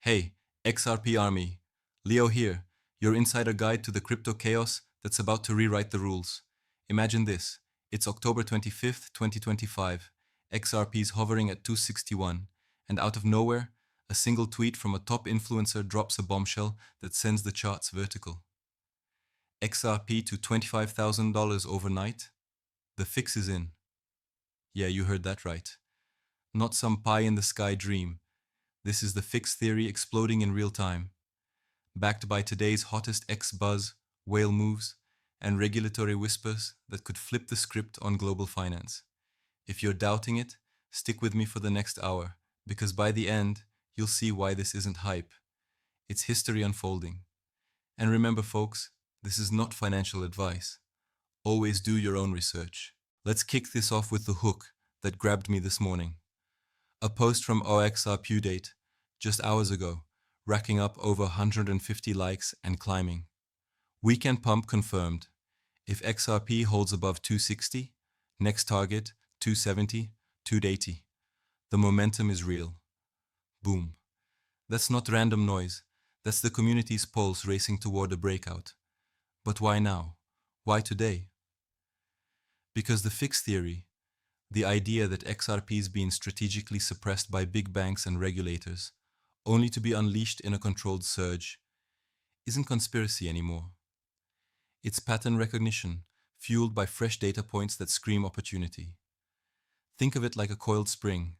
Hey, XRP Army. Leo here, your insider guide to the crypto chaos that's about to rewrite the rules. Imagine this. It's October 25th, 2025. XRP's hovering at 261, and out of nowhere, a single tweet from a top influencer drops a bombshell that sends the charts vertical. XRP to $25,000 overnight? The fix is in. Yeah, you heard that right. Not some pie-in-the-sky dream. This is the fix theory exploding in real time, backed by today's hottest X-buzz, whale moves, and regulatory whispers that could flip the script on global finance. If you're doubting it, stick with me for the next hour, because by the end, you'll see why this isn't hype. It's history unfolding. And remember, folks, this is not financial advice. Always do your own research. Let's kick this off with the hook that grabbed me this morning. A post from OXRP just hours ago, racking up over 150 likes and climbing. Weekend pump confirmed. If XRP holds above 260, next target 270, 280. The momentum is real. Boom. That's not random noise. That's the community's pulse racing toward a breakout. But why now? Why today? Because the fix theory, the idea that XRP is being strategically suppressed by big banks and regulators, only to be unleashed in a controlled surge, isn't conspiracy anymore. It's pattern recognition, fueled by fresh data points that scream opportunity. Think of it like a coiled spring.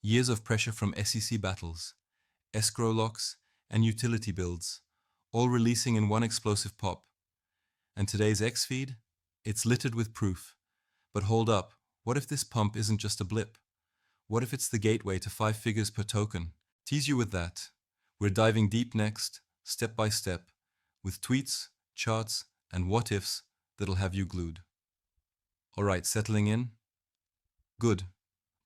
Years of pressure from SEC battles, escrow locks, and utility builds, all releasing in one explosive pop. And today's X feed? It's littered with proof. But hold up, what if this pump isn't just a blip? What if it's the gateway to 5 figures per token? Tease you with that. We're diving deep next, step by step, with tweets, charts, and what-ifs that'll have you glued. Alright, settling in? Good,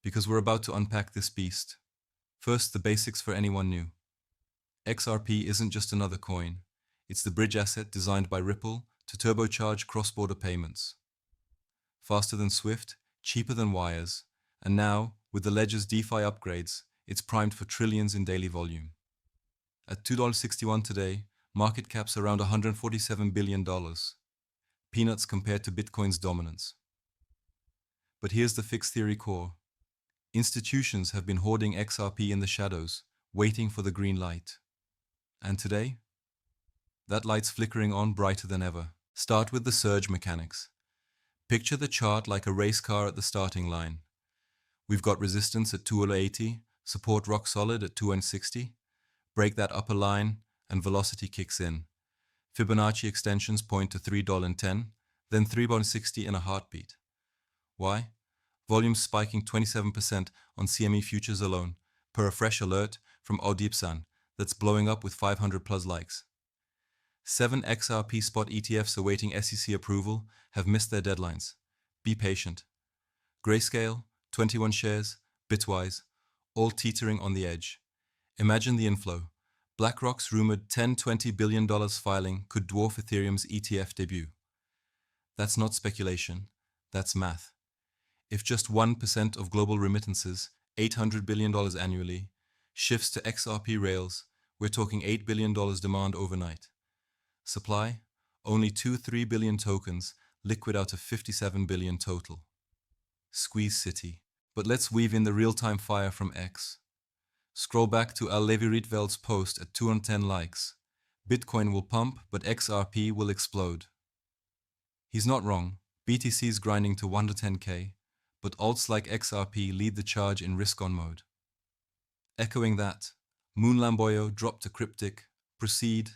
because we're about to unpack this beast. First, the basics for anyone new. XRP isn't just another coin. It's the bridge asset designed by Ripple to turbocharge cross-border payments. Faster than Swift, cheaper than wires, and now, with the ledger's DeFi upgrades, it's primed for trillions in daily volume. At $2.61 today, market cap's around $147 billion. Peanuts compared to Bitcoin's dominance. But here's the fix theory core. Institutions have been hoarding XRP in the shadows, waiting for the green light. And today? That light's flickering on brighter than ever. Start with the surge mechanics. Picture the chart like a race car at the starting line. We've got resistance at 280, support rock solid at 260. Break that upper line, and velocity kicks in. Fibonacci extensions point to $3.10, then $3.60 in a heartbeat. Why? Volume spiking 27% on CME futures alone, per a fresh alert from Odipsan that's blowing up with 500 plus likes. 7 XRP spot ETFs awaiting SEC approval have missed their deadlines. Be patient. Grayscale, 21 shares, Bitwise, all teetering on the edge. Imagine the inflow. BlackRock's rumored $10-20 billion filing could dwarf Ethereum's ETF debut. That's not speculation, that's math. If just 1% of global remittances, $800 billion annually, shifts to XRP rails, we're talking $8 billion demand overnight. Supply? Only 2-3 billion tokens, liquid out of 57 billion total. Squeeze city. But let's weave in the real-time fire from X. Scroll back to Levi Rietveld's post at 210 likes. Bitcoin will pump, but XRP will explode. He's not wrong. BTC's grinding to 110k, but alts like XRP lead the charge in risk-on mode. Echoing that, Moonlamboyo dropped a cryptic, proceed,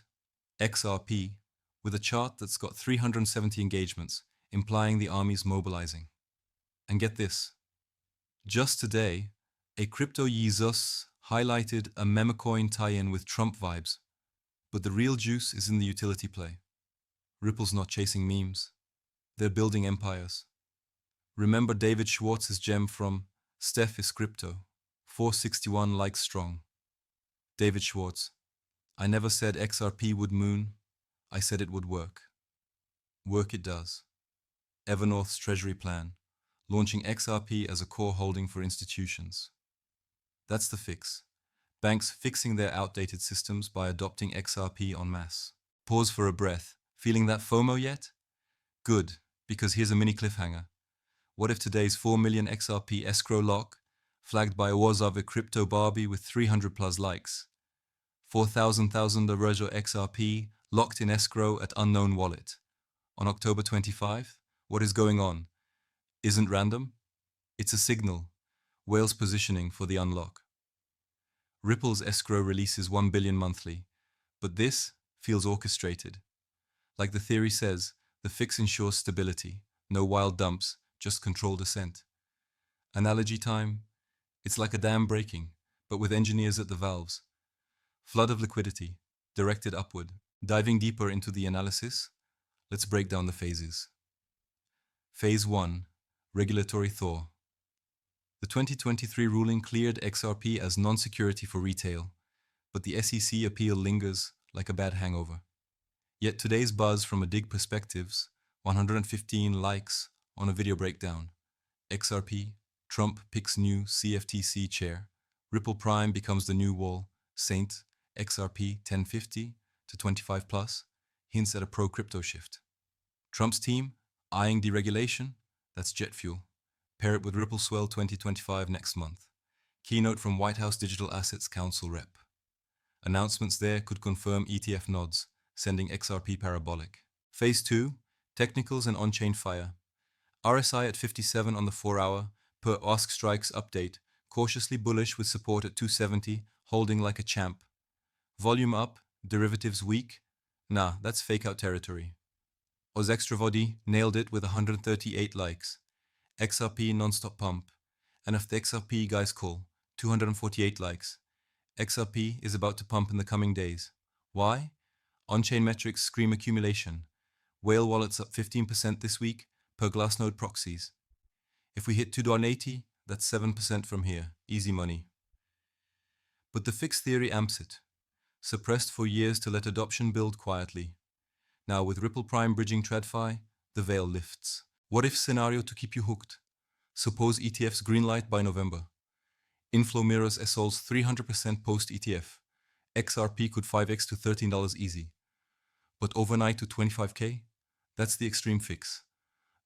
XRP, with a chart that's got 370 engagements, implying the army's mobilizing. And get this. Just today, a crypto Jesus highlighted a memecoin tie-in with Trump vibes. But the real juice is in the utility play. Ripple's not chasing memes. They're building empires. Remember David Schwartz's gem from Steph is Crypto, 461 likes strong. David Schwartz, I never said XRP would moon, I said it would work. Work it does. Evernorth's treasury plan, launching XRP as a core holding for institutions. That's the fix. Banks fixing their outdated systems by adopting XRP en masse. Pause for a breath. Feeling that FOMO yet? Good, because here's a mini cliffhanger. What if today's 4 million XRP escrow lock, flagged by Wazave Crypto Barbie with 300 plus likes? 4,000 Rejo XRP locked in escrow at unknown wallet. On October 25, what is going on? Isn't random? It's a signal. Whale's positioning for the unlock. Ripple's escrow releases 1 billion monthly, but this feels orchestrated. Like the theory says, the fix ensures stability, no wild dumps, just controlled ascent. Analogy time, it's like a dam breaking, but with engineers at the valves. Flood of liquidity, directed upward. Diving deeper into the analysis, let's break down the phases. Phase 1, Regulatory Thaw. The 2023 ruling cleared XRP as non-security for retail, but the SEC appeal lingers like a bad hangover. Yet today's buzz from a dig perspectives, 115 likes on a video breakdown. XRP, Trump picks new CFTC chair. Ripple Prime becomes the new wall. Saint, XRP 1050 to 25 plus, hints at a pro-crypto shift. Trump's team, eyeing deregulation, that's jet fuel. Pair it with Ripple Swell 2025 next month. Keynote from White House Digital Assets Council rep. Announcements there could confirm ETF nods, sending XRP parabolic. Phase 2, Technicals and on-chain fire. RSI at 57 on the 4-hour, per Ask Strikes update, cautiously bullish with support at 270, holding like a champ. Volume up, derivatives weak? Nah, that's fake-out territory. Oz Extravodi nailed it with 138 likes. XRP non-stop pump. And if the XRP guys call, 248 likes. XRP is about to pump in the coming days. Why? On-chain metrics scream accumulation. Whale wallets up 15% this week per Glassnode proxies. If we hit $2.80, that's 7% from here. Easy money. But the fixed theory amps it. Suppressed for years to let adoption build quietly. Now with Ripple Prime bridging TradFi, the veil lifts. What if scenario to keep you hooked? Suppose ETFs greenlight by November. Inflow mirrors SOL's 300% post-ETF. XRP could 5x to $13 easy. But overnight to 25K? That's the extreme fix.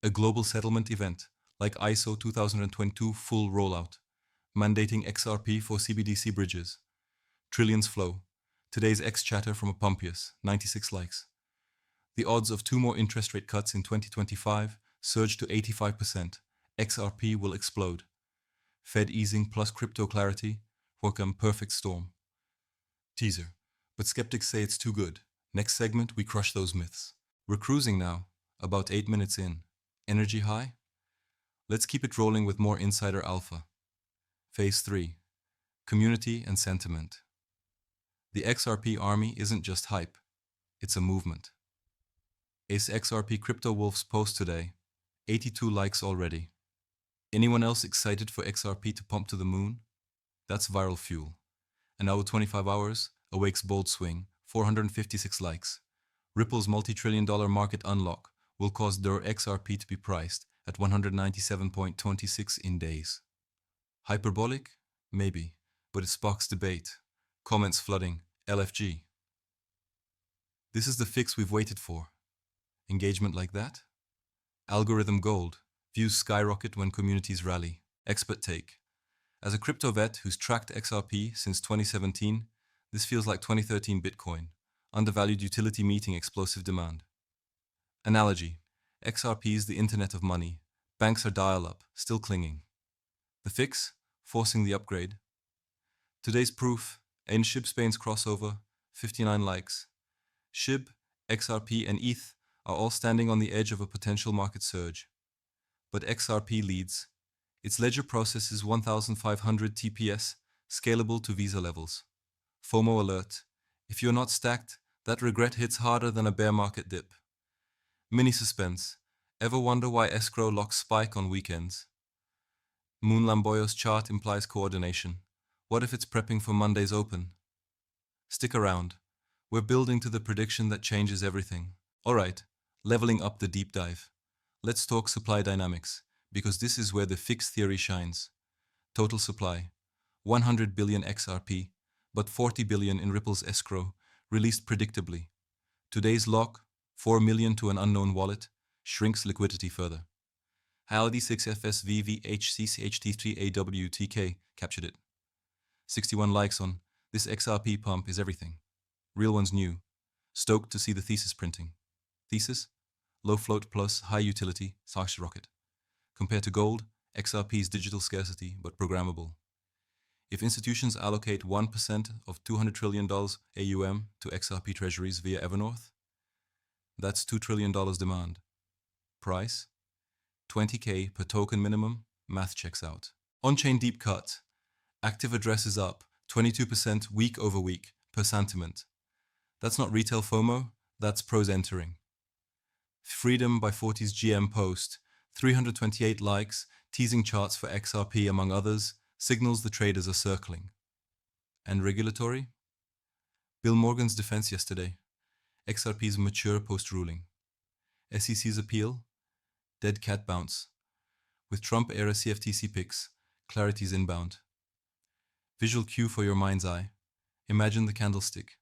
A global settlement event, like ISO 2022 full rollout, mandating XRP for CBDC bridges. Trillions flow. Today's X chatter from a Pumpius, 96 likes. The odds of 2 more interest rate cuts in 2025 surge to 85%. XRP will explode. Fed easing plus crypto clarity work a perfect storm. Teaser. But skeptics say it's too good. Next segment, we crush those myths. We're cruising now, about 8 minutes in. Energy high? Let's keep it rolling with more insider alpha. Phase 3. Community and sentiment. The XRP army isn't just hype. It's a movement. Ace XRP Crypto Wolf's post today. 82 likes already. Anyone else excited for XRP to pump to the moon? That's viral fuel. And now with 25 hours, Awake's bold swing, 456 likes. Ripple's multi-trillion-dollar market unlock will cause their XRP to be priced at 197.26 in days. Hyperbolic? Maybe, but it sparks debate. Comments flooding. LFG. This is the fix we've waited for. Engagement like that? Algorithm gold. Views skyrocket when communities rally. Expert take. As a crypto vet who's tracked XRP since 2017, this feels like 2013 Bitcoin. Undervalued utility meeting explosive demand. Analogy. XRP is the internet of money. Banks are dial-up, still clinging. The fix? Forcing the upgrade. Today's proof, in SHIB Spain's crossover, 59 likes. SHIB, XRP, and ETH are all standing on the edge of a potential market surge. But XRP leads. Its ledger processes 1,500 TPS, scalable to Visa levels. FOMO alert. If you're not stacked, that regret hits harder than a bear market dip. Mini suspense. Ever wonder why escrow locks spike on weekends? Moon Lamboyo's chart implies coordination. What if it's prepping for Monday's open? Stick around. We're building to the prediction that changes everything. Alright, leveling up the deep dive. Let's talk supply dynamics, because this is where the fixed theory shines. Total supply, 100 billion XRP, but 40 billion in Ripple's escrow, released predictably. Today's lock, 4 million to an unknown wallet, shrinks liquidity further. Halidi 6FSVVHCCHT3AWTK captured it. 61 likes on "This XRP pump is everything." Real one's new. Stoked to see the thesis printing. Thesis? Low float plus high utility, Sasha rocket. Compared to gold, XRP's digital scarcity but programmable. If institutions allocate 1% of $200 trillion AUM to XRP treasuries via Evernorth, that's $2 trillion demand. Price? 20K per token minimum, math checks out. On-chain deep cut. Active addresses up 22% week over week per sentiment. That's not retail FOMO, that's pros entering. Freedom by 40's GM post, 328 likes, teasing charts for XRP among others, signals the traders are circling. And regulatory? Bill Morgan's defense yesterday. XRP's mature post-ruling. SEC's appeal? Dead cat bounce. With Trump-era CFTC picks, clarity's inbound. Visual cue for your mind's eye. Imagine the candlestick.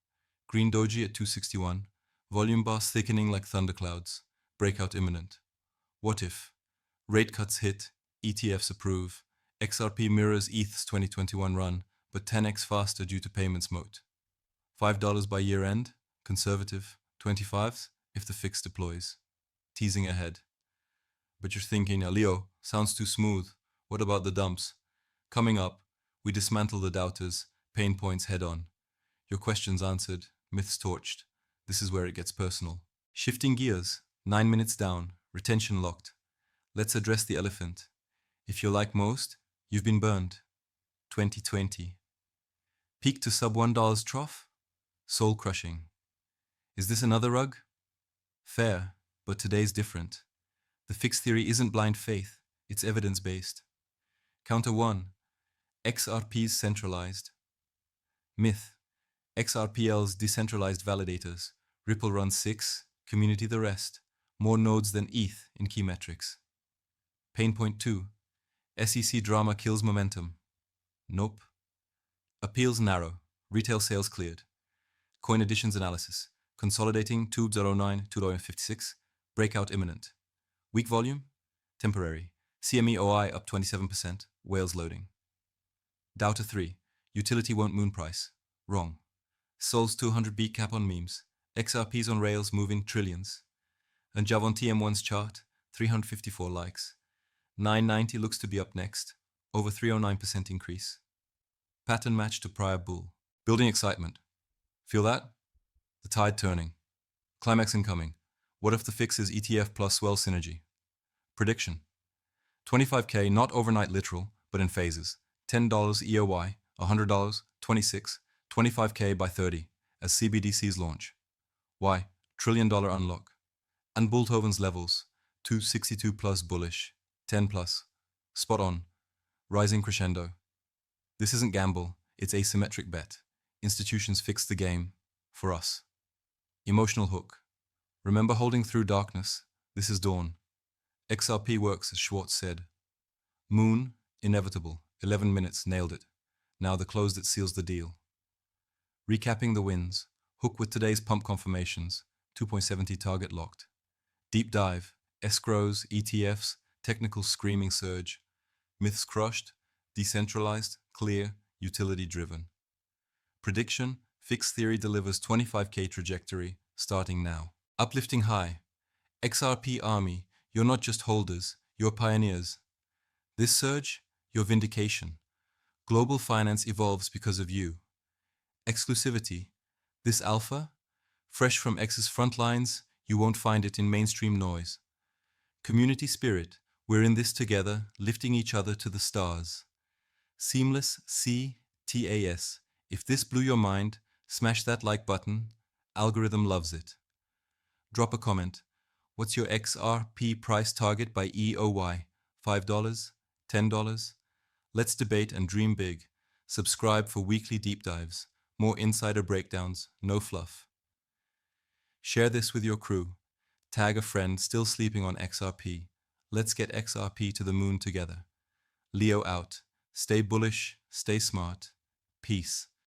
Green doji at 261. Volume bars thickening like thunderclouds. Breakout imminent. What if? Rate cuts hit. ETFs approve. XRP mirrors ETH's 2021 run, but 10x faster due to payments moat. $5 by year end. Conservative. 25s if the fix deploys. Teasing ahead. But you're thinking, Leo, sounds too smooth. What about the dumps? Coming up, we dismantle the doubters, pain points head on. Your questions answered, myths torched. This is where it gets personal. Shifting gears, 9 minutes down, retention locked. Let's address the elephant. If you're like most, you've been burned. 2020. Peak to sub $1 trough? Soul crushing. Is this another rug? Fair, but today's different. The fixed theory isn't blind faith, it's evidence-based. Counter 1. XRP's centralized. Myth. XRPL's decentralized validators. Ripple runs 6, community the rest. More nodes than ETH in key metrics. Pain point 2. SEC drama kills momentum. Nope. Appeals narrow. Retail sales cleared. Coin additions analysis. Consolidating $2.09, $2.56. Breakout imminent. Weak volume? Temporary. CME OI up 27%. Whales loading. Doubter 3. Utility won't moon price. Wrong. Sol's 200 beat cap on memes. XRP's on rails moving trillions. And Jav on TM1's chart, 354 likes. 990 looks to be up next. Over 309% increase. Pattern match to prior bull. Building excitement. Feel that? The tide turning. Climax incoming. What if the fix is ETF plus swell synergy? Prediction. 25K, not overnight literal, but in phases. $10 EOY, $100, 26, 25K by 30, as CBDCs launch. Why? $1 trillion unlock. And Bulthoven's levels, 262 plus bullish, 10 plus. Spot on. Rising crescendo. This isn't gamble, it's asymmetric bet. Institutions fix the game. For us. Emotional hook. Remember holding through darkness? This is dawn. XRP works as Schwartz said. Moon, inevitable. 11 minutes, nailed it. Now the close that seals the deal. Recapping the wins. Hook with today's pump confirmations. 2.70 target locked. Deep dive. Escrows, ETFs, technical screaming surge. Myths crushed. Decentralized, clear, utility driven. Prediction. Fixed theory delivers 25K trajectory, starting now. Uplifting high. XRP Army, you're not just holders, you're pioneers. This surge, your vindication. Global finance evolves because of you. Exclusivity. This alpha, fresh from X's front lines, you won't find it in mainstream noise. Community spirit, we're in this together, lifting each other to the stars. Seamless CTAS. If this blew your mind, smash that like button. Algorithm loves it. Drop a comment. What's your XRP price target by EOY? $5? $10? Let's debate and dream big. Subscribe for weekly deep dives. More insider breakdowns, no fluff. Share this with your crew. Tag a friend still sleeping on XRP. Let's get XRP to the moon together. Leo out. Stay bullish, stay smart. Peace.